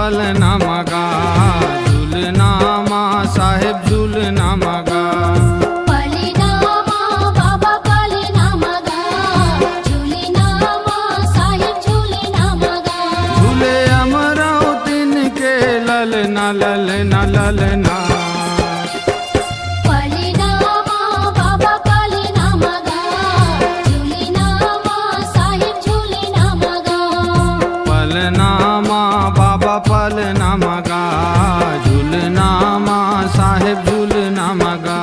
पलना मगा झूलना माँ साहेब झूलना मगा। पलना माँ बाबा पलना मगा झूलना माँ साहेब झूलना मगा। झूले अमरावतीन के ललना ललना ललना। पलना माँ बाबा पलना मगा झूलना माँ साहेब झूलना मगा। पलना माँ बाबा पलना मगा झूलना माँ साहेब झूलना मगा।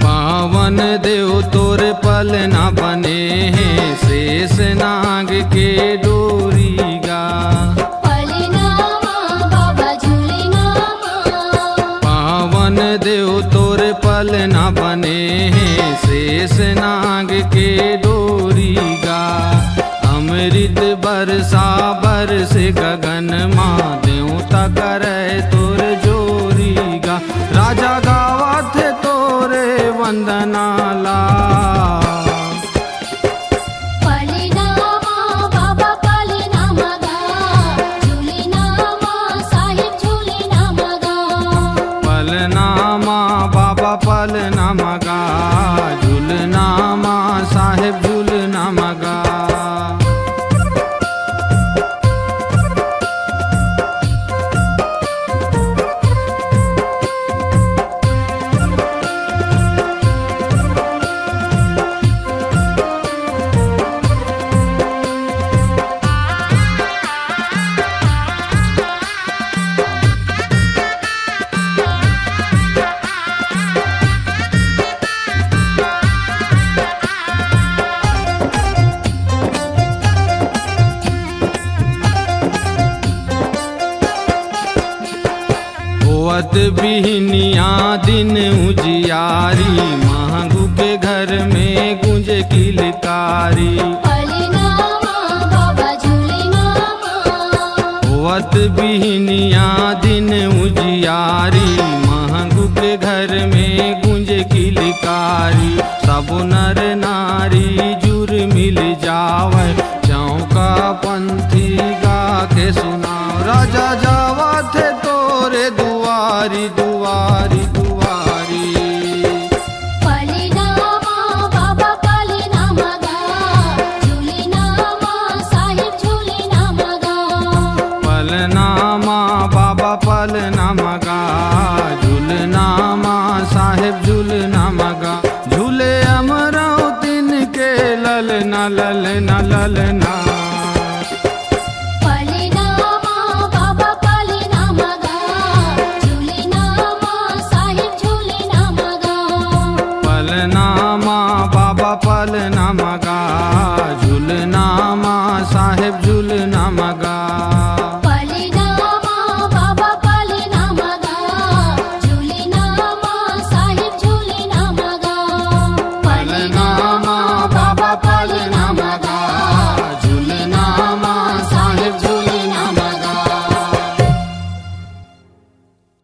पावन देव तोर पलना बने हैं शेष नाग के डोरीगा। पलना माँ बाबा झूलना माँ। पावन देव तोर पलना बने हैं शेष नाग के डोरीगा। अमृत बरसा बरस गगन माँ देवता करे तोर जोरीगा। राजा गावा थे तोरे वंदना ला। पलना माँ बाबा पलना मगा झूलना माँ साहेब झूलना मगा। पलना माँ बाबा पलना मगा झूलना माँ साहेब झूलना मगा। होवत बिहनिया दिन उजियारी महंगू के घर में गुंज किलकारी। पलना माँ बाबा झूलना माँ। होवत बिहनिया दिन उजियारी महंगू के घर में गुंज किलकारी। सब नर नारी जुर मिल जावे चौका पंथी गा के सुनाओ। राजा जावा थे तोरे दुआरी दुआरी दुआरी। पलना माँ बाबा पलना मगा झूलना माँ साहेब झूलना मगा। पलना माँ बाबा पलना मगा झूलना माँ साहेब झूलना मगा। झूले अमरावतीन के ललना ललना ललना।